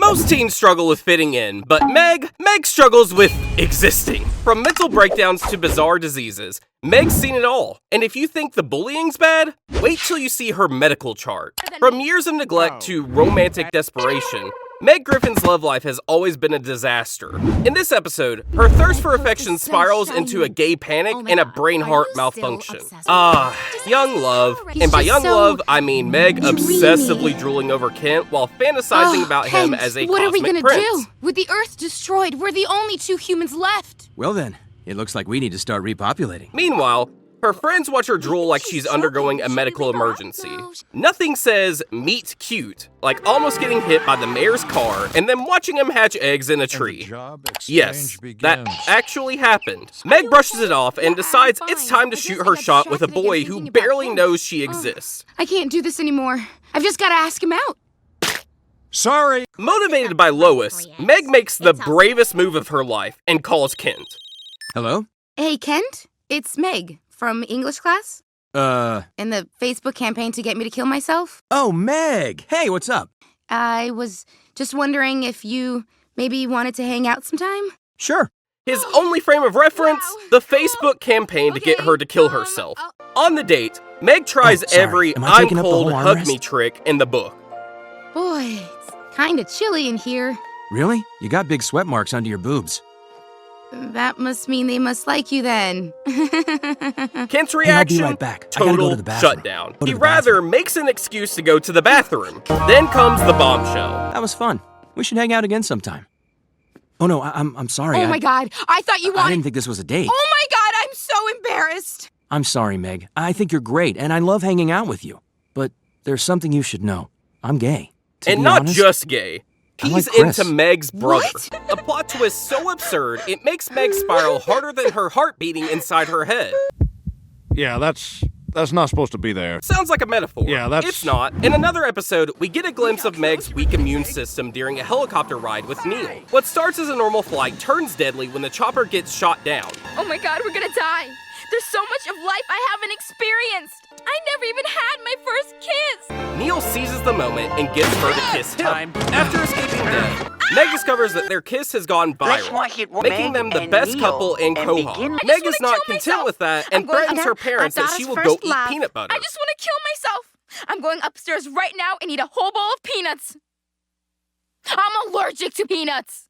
Most teens struggle with fitting in, but Meg struggles with existing. From mental breakdowns to bizarre diseases, Meg's seen it all. And if you think the bullying's bad, wait till you see her medical chart. From years of neglect to romantic desperation, Meg Griffin's love life has always been a disaster. In this episode, her thirst for affection spirals into a gay panic and a brain-heart malfunction. Young love. And by young love, I mean Meg obsessively drooling over Kent while fantasizing about him as a what are we cosmic gonna prince. do? With the Earth destroyed, we're the only 2 humans left. Well then, it looks like we need to start repopulating. Meanwhile, her friends watch her drool like she's undergoing a medical emergency. Nothing says meet cute like almost getting hit by the mayor's car and then watching him hatch eggs in a tree. Yes, that actually happened. Meg brushes it off and decides it's time to shoot her shot with a boy who barely knows she exists. I can't do this anymore. I've just gotta ask him out. Sorry! Motivated by Lois, Meg makes the bravest move of her life and calls Kent. Hello? Hey, Kent? It's Meg from English class. In the Facebook campaign to get me to kill myself. Oh, Meg! Hey, what's up? I was just wondering if you maybe wanted to hang out sometime? Sure. His only frame of reference, the Facebook campaign to get her to kill herself. On the date, Meg tries every I'm cold, hug me trick in the book. Boy, it's kinda chilly in here. Really? You got big sweat marks under your boobs. That must mean they must like you then. Kent's reaction, I'll be right back. I gotta go to the bathroom. shutdown. He rather makes an excuse to go to the bathroom. Then comes the bombshell. That was fun. We should hang out again sometime. Oh no, I'm sorry. Oh my god, I thought you wanted— I didn't think this was a date. Oh my god, I'm so embarrassed! I'm sorry, Meg. I think you're great, and I love hanging out with you. But there's something you should know. I'm gay. To And be not honest, just gay. I He's like Chris. into Meg's brother. What? A plot twist so absurd, it makes Meg spiral harder than her heart beating inside her head. Yeah, that's not supposed to be there. Sounds like a metaphor. Yeah, that's— It's not. In another episode, we get a glimpse of Meg's weak immune system during a helicopter ride with Neil. What starts as a normal flight turns deadly when the chopper gets shot down. Oh my god, we're gonna die! There's so much of life I haven't experienced! I never even had my first kiss! Neil seizes the moment and gets her to kiss him. After escaping death, Meg discovers that their kiss has gone viral, making them the best couple in Quahog. Meg is not content with that and threatens her parents that she will go eat peanut butter. I just want to kill myself! I'm going upstairs right now and eat a whole bowl of peanuts! I'm allergic to peanuts!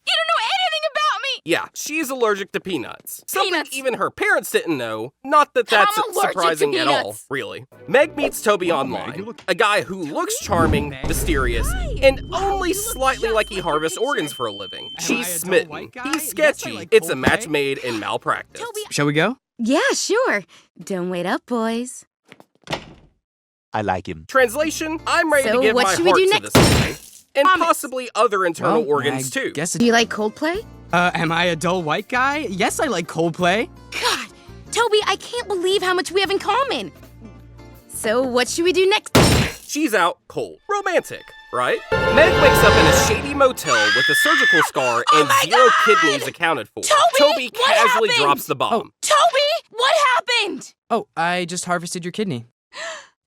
You don't know anything about me! Yeah, she's allergic to peanuts. Something Peanuts. even her parents didn't know. Not that that's I'm allergic to surprising at all, peanuts. really. Meg meets Toby online, a guy who looks charming, mysterious, and only slightly like he harvests organs for a living. She's smitten. He's sketchy. It's a match made in malpractice. Shall we go? Yeah, sure. Don't wait up, boys. I like him. Translation, I'm ready So to give what my should we heart do to next? this guy. And Promise. possibly other internal organs too. Do you like Coldplay? Am I a dull white guy? Yes, I like Coldplay. God, Toby, I can't believe how much we have in common. So what should we do next? She's out cold. Romantic, right? Meg wakes up in a shady motel with a surgical scar and my 0 God! kidneys accounted for. Toby, what casually happened? drops the bomb. Toby, what happened? Oh, I just harvested your kidney.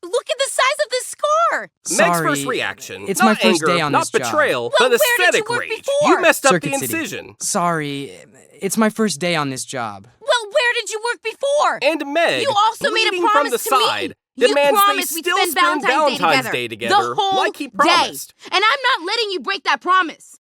Look at the size of this scar. Meg's Sorry. first reaction, It's not my first anger, day on not this job. betrayal, Well, but where did you aesthetic work rage. before? You messed up Circuit the City. incision. Sorry, it's my first day on this job. Well, where did you work before? And Meg, You also made a bleeding promise from the to me. side, You demands they promised we'd still spend spend Valentine's Day together the whole like he promised. day. And I'm not letting you break that promise.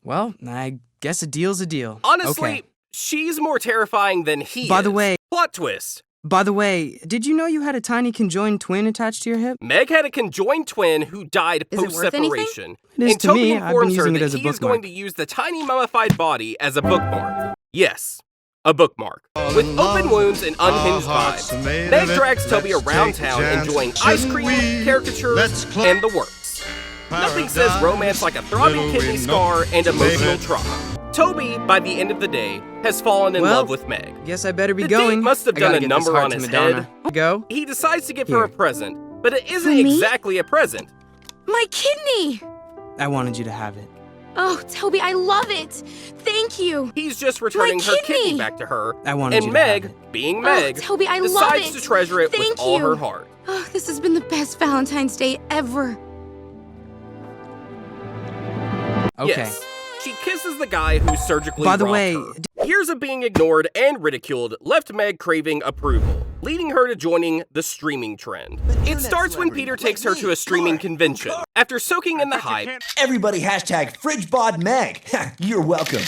Well, I guess a deal's a deal. Honestly, Okay. she's more terrifying than he is. By the way- Plot twist. By the way, did you know you had a tiny conjoined twin attached to your hip? Meg had a conjoined twin who died Is it worth anything? post-separation. It is And to Toby me. I've been informs her using it that as a he is going bookmark. to use the tiny mummified body as a bookmark. Yes, a bookmark. With open wounds and unhinged vibes, Meg drags Toby around town enjoying ice cream, caricatures, and the works. Nothing says romance like a throbbing kidney scar and emotional trauma. Toby, by the end of the day, has fallen in Well, love with Meg. Guess I better be The going. date must have I gotta done a get this number heart on to his Madonna. Go. He decides to give her Here. a present, but it isn't For me? exactly a present. My kidney. I wanted you to have it. Oh, Toby, I love it. Thank you. He's just returning her kidney! kidney back to her, I wanted and you to have Meg, it. being Oh, Meg, Toby, I love decides it. to treasure it Thank with all you. her heart. Oh, this has been the best Valentine's Day ever. Okay. Yes, she kisses the guy who surgically By the robbed way, her. Years of being ignored and ridiculed left Meg craving approval, leading her to joining the streaming trend. It starts when Peter takes her to a streaming convention. After soaking in the hype, Everybody hashtag FridgeBodMeg. You're welcome.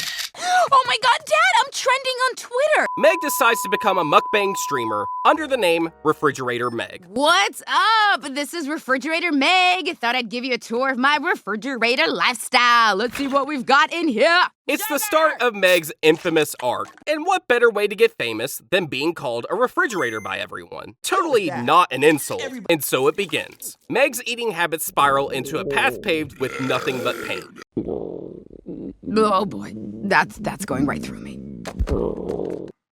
Oh my god, Dad, I'm trending on Twitter! Meg decides to become a mukbang streamer under the name Refrigerator Meg. What's up? This is Refrigerator Meg. Thought I'd give you a tour of my refrigerator lifestyle. Let's see what we've got in here. It's the start of Meg's infamous arc, and what better way to get famous than being called a refrigerator by everyone? Totally not an insult, and so it begins. Meg's eating habits spiral into a path paved with nothing but pain. Oh boy, that's going right through me.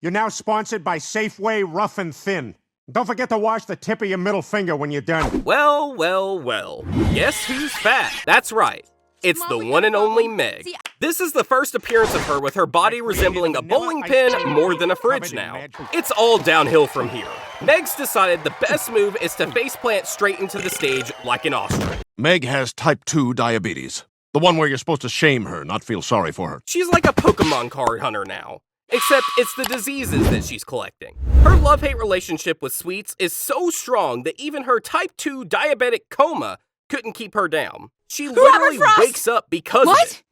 You're now sponsored by Safeway Rough and Thin. Don't forget to wash the tip of your middle finger when you're done. Well, well, well. Guess who's fat? That's right. It's the one and only Meg. This is the first appearance of her with her body resembling a bowling pin more than a fridge now. It's all downhill from here. Meg's decided the best move is to faceplant straight into the stage like an ostrich. Meg has type 2 diabetes. The one where you're supposed to shame her, not feel sorry for her. She's like a Pokemon card hunter now. Except it's the diseases that she's collecting. Her love-hate relationship with sweets is so strong that even her type 2 diabetic coma couldn't keep her down. She literally wakes up because of it.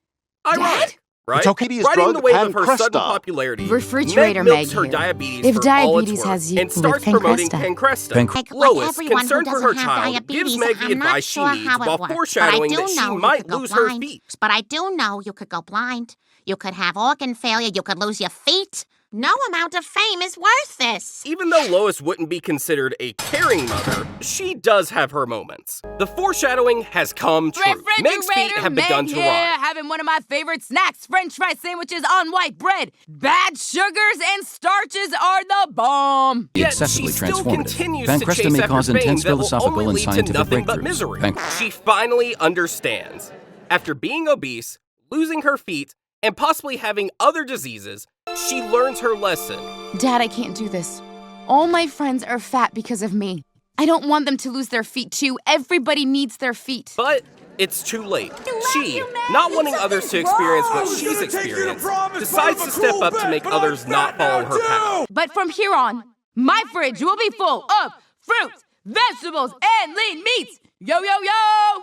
Ironic, right? It's okay to use Riding drug the wave and of her sudden Crestor. popularity, Refrigerator Meg milks Meg her here. diabetes If for all it's diabetes worth has you and starts with promoting Pancresta. Pancresta. Like Lois, everyone who concerned for her doesn't have child, gives diabetes, Meg the I'm not advice she sure needs how it while works, foreshadowing but I that do she know you might could go lose her blind. feet. But I do know you could go blind. You could have organ failure. You could lose your feet. No amount of fame is worth this. Even though Lois wouldn't be considered a caring mother, she does have her moments. The foreshadowing has come true. Meg's feet have begun to rot. Having one of my favorite snacks, French fry sandwiches on white bread. Bad sugars and starches are the bomb. Yet Excessively she still transformative. continues Pancresta to chase may after cause fame intense that will philosophical only and lead to scientific nothing but breakthroughs. misery. She finally understands. After being obese, losing her feet, and possibly having other diseases, she learns her lesson. Dad, I can't do this. All my friends are fat because of me. I don't want them to lose their feet too. Everybody needs their feet. But it's too late. She, not wanting others to experience what she's experienced, decides to step up to make others not follow her path. But from here on, my fridge will be full of fruits, vegetables, and lean meats. Yo, yo, yo!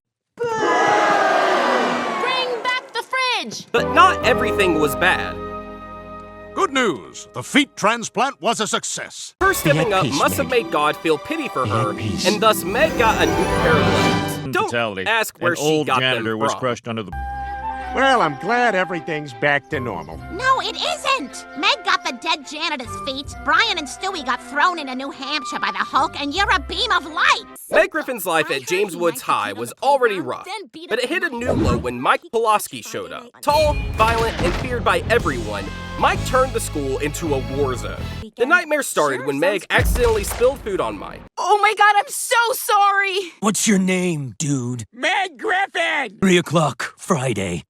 Bring back the fridge. But not everything was bad. Good news! The feet transplant was a success. Her stepping up peace, must have Meg. made God feel pity for Be her, at peace. and thus Meg got a new pair of legs. Don't Fatality. ask where An she old got janitor them was from. crushed under the... Well, I'm glad everything's back to normal. No, it isn't. Meg got the dead janitor's feet. Brian and Stewie got thrown into New Hampshire by the Hulk, and you're a beam of light. Meg Griffin's life at James Woods High was already rough, but it hit a new low when Mike Pulaski showed up. Tall, violent, and feared by everyone, Mike turned the school into a war zone. The nightmare started when Meg accidentally spilled food on Mike. Oh my god, I'm so sorry! What's your name, dude? Meg Griffin! 3 o'clock, Friday.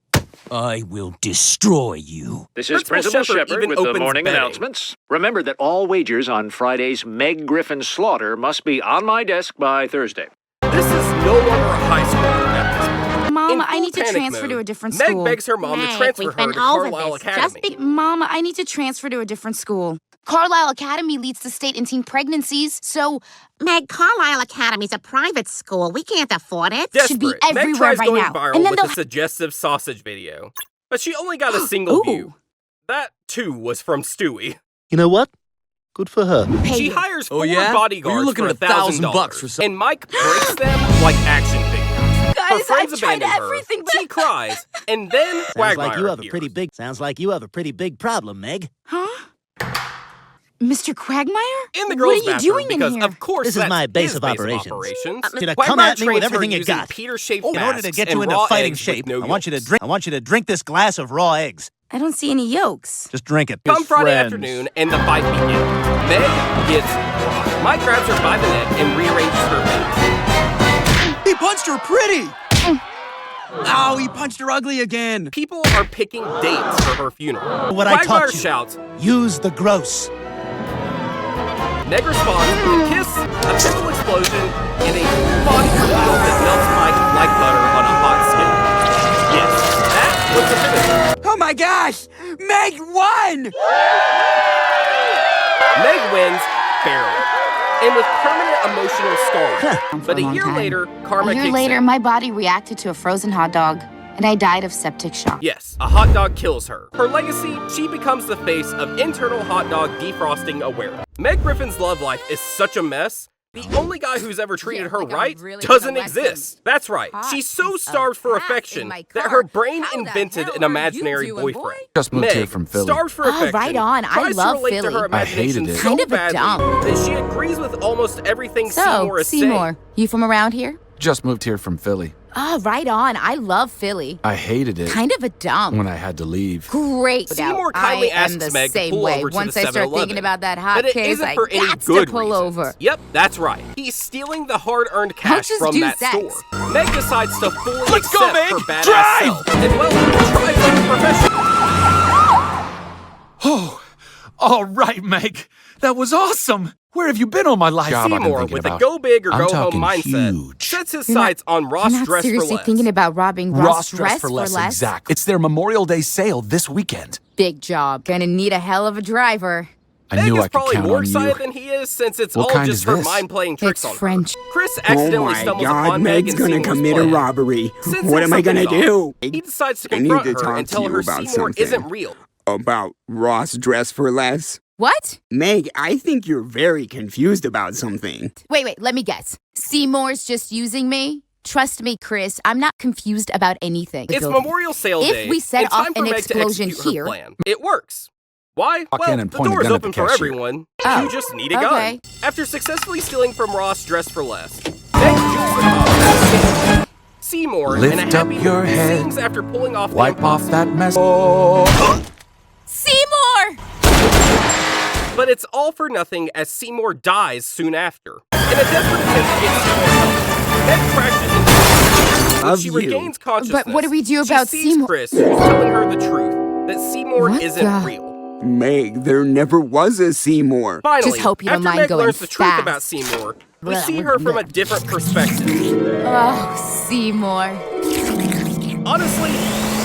I will destroy you. This is Principal Principal Shepard Shepard even with the opens morning betting. announcements. Remember that all wagers on Friday's Meg Griffin slaughter must be on my desk by Thursday. This is no longer a high school at this point. In Mom, I full need to panic transfer mode, to a different Meg school. begs her mom to Meg, transfer we've her been to over Carlisle this. Academy. Mom, I need to transfer to a different school. Carlisle Academy leads the state in teen pregnancies, so Meg, Carlisle Academy's a private school. We can't afford it. should be Desperate, Meg everywhere tries right going now. viral And then with a they'll- suggestive sausage video. But she only got a single Ooh. view. That, too, was from Stewie. You know what? Good for her. pay She you. hires Oh, 4 yeah? Well, bodyguards you're looking for at $1,000 $1,000 for some- and Mike breaks them like action figures. Her Guys, friends I've tried abandon her. everything, but She cries, and then Quagmire appears. Sounds like you have a pretty big problem, Meg. Huh? Mr. Quagmire? In the What girls' are you bathroom, doing in because here? of course This is that's my base his of base operations. Should I come at me with everything you got? Peter-shaped In order to get you into fighting shape, I want you to drink this glass of raw eggs. I don't see any yolks. Just drink it. Come Friday friends. afternoon, and the fight begins. Meg gets rocked. Mike grabs her by the neck and rearranges her face. He punched her pretty! Ow, he punched her ugly again! People are picking dates for her funeral. What I Quagmire taught you. shouts. Use the gross. Meg responds with a kiss, a pimple explosion, and a body reveal that melts Mike like butter on a hot skillet. Yes, that my gosh! Meg won! Meg wins barely, and with permanent emotional scars. But a year later, karma kicks in. my body reacted to a frozen hot dog, and I died of septic shock. Yes, a hot dog kills her. Her legacy, she becomes the face of internal hot dog defrosting awareness. Meg Griffin's love life is such a mess. The only guy who's ever treated her right doesn't exist. That's right. She's so starved for affection that her brain invented an imaginary boyfriend. Just moved here from Philly. Starved for affection. Right on. I tries love to relate Philly. to her imagination I hated it. so Kind of a badly dump. that she agrees with almost everything Seymour is saying. you from around here? Just moved here from Philly. Oh, right on. I love Philly. I hated it Kind of a dump. when I had to leave. Great. Seymour kindly asks Meg to pull over to Once the I start 7-Eleven. thinking about that hot But it case, isn't I for any got good to pull reasons. over. Yep, that's right. He's stealing the hard-earned cash just from do that sex. store. Meg decides to fully Let's go, accept Meg! her badass Drive! self, and well, drives like a professional. Oh, all right, Meg. That was awesome. Where have you been all my life? Seymour, with a go big or I'm go home talking mindset, huge. sets his sights on Ross Dress for Less. about robbing Ross Dress for Less, exactly. It's their Memorial Day sale this weekend. Big job. Gonna need a hell of a driver. I Meg knew is I could probably count more on excited you. than he is, since it's What all kind just is her this? mind playing tricks It's on her. French. Chris accidentally stumbles upon Meg and Seymour's plan. robbery. Sensing What am I gonna something's off, do? He decides to I need confront to her talk and to tell you her about Seymour something. isn't real. About Ross Dress for Less? What? Meg, I think you're very confused about something. Wait, let me guess. Seymour's just using me? Trust me, Chris, I'm not confused about anything. It's Memorial Sale If Day. we set and time off for an Meg to explosion execute her here- plan. It works. Why? Walk Well, in and the point a door's gun at open the for cashier. everyone. Oh, You just need a okay. gun. After successfully stealing from Ross Dress for Less, Meg jukes the cop. Seymour, Lift and a up happy your head. sings after pulling off Wipe the off that mess. Seymour! But it's all for nothing as Seymour dies soon after. In a desperate attempt to get Seymour help, Meg crashes into when she regains consciousness. But what do we do about she sees Seymour? Chris, who's telling her the truth, that Seymour What isn't the- real. Meg, there never was a Seymour. Finally, Just hope you don't after mind Meg going learns the truth fast. about Seymour, we Blah, see her from a different perspective. Oh, Seymour. Honestly,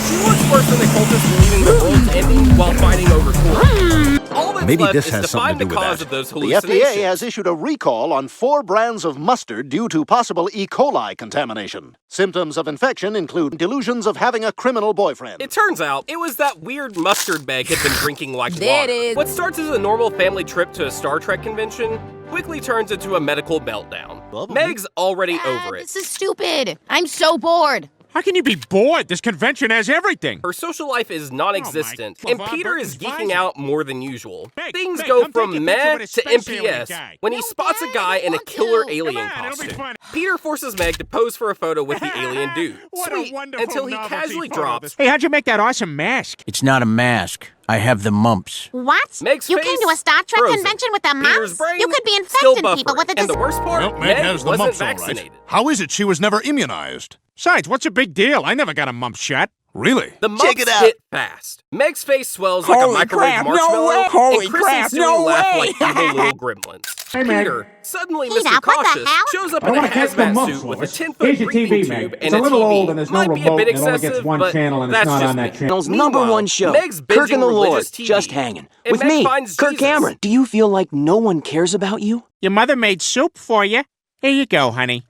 she looks worse than the cultists believing the world's ending while fighting over Corey. All that's Maybe left this is has to something find to the do with cause that. of those The hallucinations. FDA has issued a recall on 4 brands of mustard due to possible E. coli contamination. Symptoms of infection include delusions of having a criminal boyfriend. It turns out it was that weird mustard Meg had been drinking like There water. it is. What starts as a normal family trip to a Star Trek convention quickly turns into a medical meltdown. Meg's already over it. This is stupid. I'm so bored. How can you be bored? This convention has everything. Her social life is non-existent, Oh, and my- Peter is Burton's geeking Pfizer. out more than usual. Meg, Things Meg, go come take a from picture meh with a to space alien MPS guy. when he No, spots a Dad, guy I in a want killer to. alien Come on, it'll be costume. fun. Peter forces Meg to pose for a photo with the alien dude. What a Sweet, wonderful until he novelty casually photo drops. this- Hey, how'd you make that awesome mask? It's not a mask. I have the mumps. What? Meg's You face came to a Star Trek frozen. convention with the Peter's mumps? brain You could be still infecting people buffered. with a And the worst part, Well, Meg has the wasn't mumps, all right. vaccinated. How is it she was never immunized? Besides, what's a big deal? I never got a mump shot. Really? The mumps hit fast. Meg's face swells like a Holy microwave crap, no marshmallow, way! Holy and Chris crap, and Stewie no laugh way! like evil little gremlins. Hey, Meg. Peter, suddenly Peter, Mr. what the Cautious, hell? shows up I in a wanna catch the hazmat mumps, suit with a Lois. 10-foot Here's your breathing TV, Meg. tube It's and a a little TV. old and there's no Might be a remote bit and it only excessive, gets one but channel and it's that's not just on that me. channel. Channel's number Meanwhile, one show. Meg's Kirk and the binging Lord, religious TV. just hanging. And With Meg me, finds Kirk Jesus. Cameron. Do you feel like no one cares about you? Your mother made soup for you. Here you go, honey.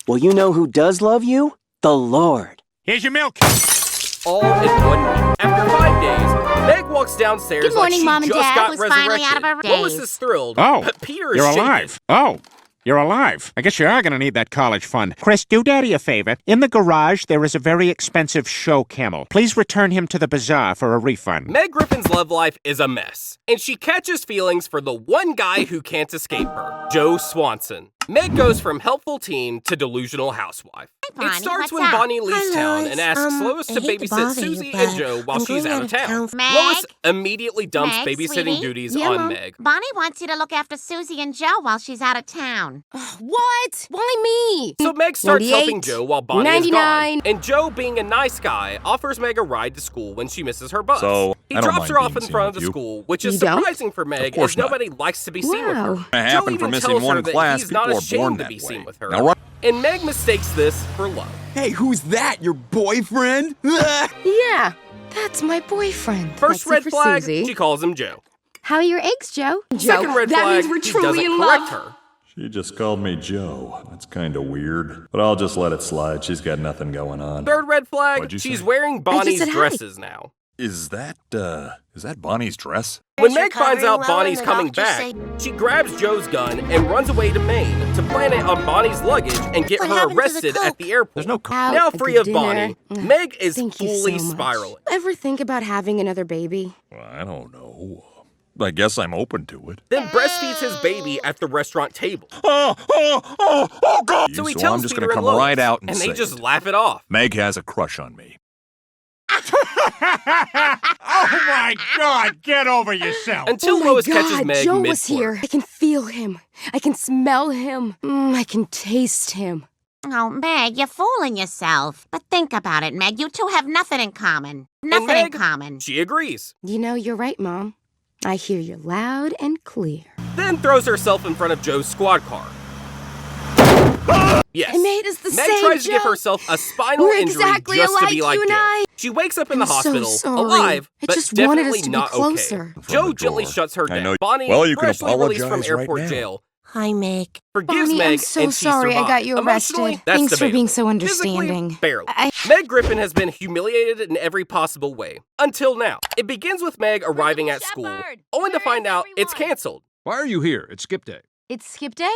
Well, you know who does love you? The Lord. Here's your milk. All in 1 week. After 5 days, Meg walks downstairs Good morning, like she Mom and just Dad. got Who's resurrected. finally out of her Lois daze. is thrilled, Oh, but Peter is you're shaken. alive. Oh, you're alive. I guess you are going to need that college fund. Chris, do Daddy a favor. In the garage, there is a very expensive show camel. Please return him to the bazaar for a refund. Meg Griffin's love life is a mess, and she catches feelings for the one guy who can't escape her, Joe Swanson. Meg goes from helpful teen to delusional housewife. Bonnie, It starts what's when up? Bonnie leaves Hi, town Lois. and asks Lois to I hate to babysit bother you, Susie but and Joe while I'm she's going out of town. Meg? Lois immediately dumps Meg, babysitting sweetie? duties Yeah, on Mom. Meg. Bonnie wants you to look after Susie and Joe while she's out of town. What? Why me? So Meg starts helping 98, Joe while Bonnie is 99. gone. And Joe, being a nice guy, offers Meg a ride to school when she misses her bus. So, he I don't drops mind her off being in seen front of with the you. school, which is You don't? surprising for Meg, course as not. nobody likes to be seen with her. Wow. It happened Joe for even missing tells one her that class. he's not People are ashamed born to that be way. seen with her. Now, right- And Meg mistakes this for love. Hey, who's that? Your boyfriend? Yeah. That's my boyfriend. First That's red for flag, Susie. she calls him Joe. How are your eggs, Joe? Second red that flag, means we're he truly doesn't in correct love. her. She just called me Joe. That's kind of weird. But I'll just let it slide. She's got nothing going on. Third red flag, What'd you she's say? wearing Bonnie's said hi. dresses now. Is that Bonnie's dress? When Meg finds out Bonnie's coming back, she grabs Joe's gun and runs away to Maine to plant it on Bonnie's luggage and get What her happened to the arrested at Coke? the airport. There's no Coke. Now Out, free good of dinner. Bonnie, Meg is Thank you fully so much. spiraling. Ever think about having another baby? Well, I don't know. I guess I'm open to it. Then breastfeeds his baby at the restaurant table. Oh, God! So he I'm tells just Peter gonna and come Lois, right out and they say just it. laugh it off. Meg has a crush on me. Oh my God, get over yourself. Until oh my Lois God, catches Meg Joe mid-flirt. was here. I can feel him. I can smell him. I can taste him. Oh, Meg, you're fooling yourself. But think about it, Meg. You two have nothing in common. Nothing in Meg, common. She agrees. You know, you're right, Mom. I hear you loud and clear. Then throws herself in front of Joe's squad car. Yes. I made us the Meg same, tries to give Joe. herself a spinal We're injury exactly just to alike, be like you and Joe. I. She wakes up in the I'm so hospital, sorry. alive, I but just wanted definitely us to be not closer. okay. Joe the gently door. shuts her I down. know- Bonnie, Well, you can freshly released from apologize right airport now. jail, Hi, Meg. forgives Bonnie, Meg, I'm so and she sorry I survives. got you Emotionally, arrested. that's Thanks for being so debatable. Physically, understanding. barely. Meg Griffin has been humiliated in every possible way. Until now. It begins with Meg arriving at school, only to find out it's canceled. Why are you here? It's skip day. It's skip day?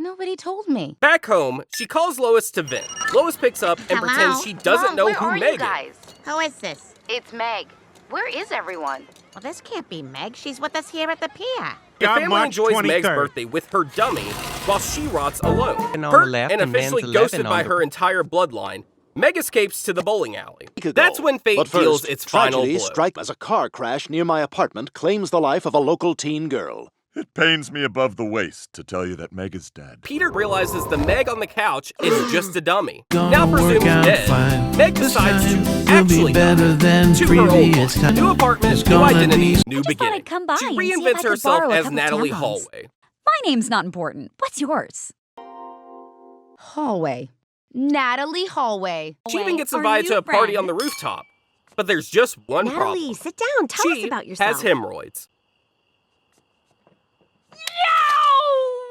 Nobody told me. Back home, she calls Lois to vent. Lois picks up and Hello? pretends she doesn't Mom, know where who are Meg you guys? Who is this? It's Meg. Where is everyone? Well, this can't be Meg. She's with us here at the pier. The God, family March enjoys 23rd. Meg's birthday with her dummy while she rots alone. And on Hurt the left and and officially man's ghosted 11 by on the- her entire bloodline, Meg escapes to the bowling alley. Ago. That's when fate But first, deals its final tragedy blow. strikes as a car crash near my apartment claims the life of a local teen girl. It pains me above the waist to tell you that Meg is dead. Peter realizes the Meg on the couch is just a dummy. Now presumed dead, Meg decides to actually die to her old life. New apartment, new identity, new beginning. Come by She and see if I reinvents could herself borrow a as couple Natalie tampons. Hallway. My name's not important. What's yours? Hallway. Natalie Hallway. She even gets Are invited you to a party friend? on the rooftop. But there's just one Natalie, problem. sit down. Tell She us about yourself. has hemorrhoids.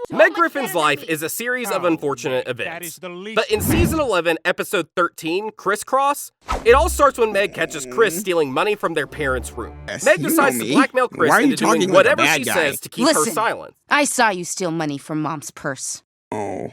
Meg Griffin's life is a series of unfortunate events. But in season 11, episode 13, Crisscross, it all starts when Meg catches Chris stealing money from their parents' room. Meg you decides know to me. blackmail Chris Why are you into doing talking like a whatever bad she guy? says to keep her Listen. silent. I saw you steal money from Mom's purse. Oh.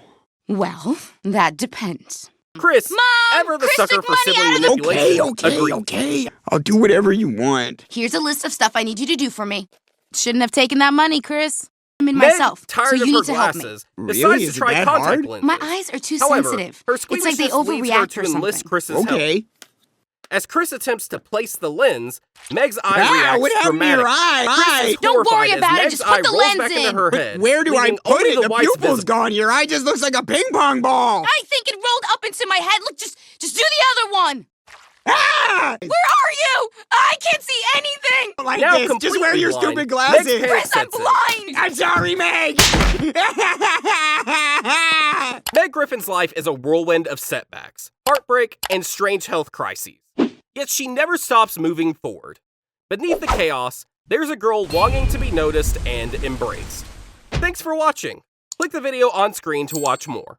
Well, that depends. Chris, Mom, ever the Chris sucker took for money sibling out of the- manipulation, agreed. I'll do whatever you want. Here's a list of stuff I need you to do for me. Shouldn't have taken that money, Chris. I'm in Meg, myself, tired so of you her need to help me. glasses, Really? decides Is to it try that contact hard? lenses. My eyes are too However, sensitive. her It's like they squeamishness leads her overreact to or enlist something. Chris's help. Okay. As Chris attempts to place the lens, Meg's eye reacts what happened to your dramatically. eye? Chris is Don't worry horrified as about it, Meg's just put eye the rolls lens back into in. her But head, where do I leaving put only it? the The whites pupil's visible. gone. Your eye just looks like a ping pong ball. I think it rolled up into my head. Look, just do the other one. Ah! Where are you? I can't see anything. Like Now this. Just wear completely your blind, stupid Meg's glasses. parents Chris, I'm sets in. blind. I'm sorry, Meg. Meg Griffin's life is a whirlwind of setbacks, heartbreak, and strange health crises. Yet she never stops moving forward. Beneath the chaos, there's a girl longing to be noticed and embraced. Thanks for watching. Click the video on screen to watch more.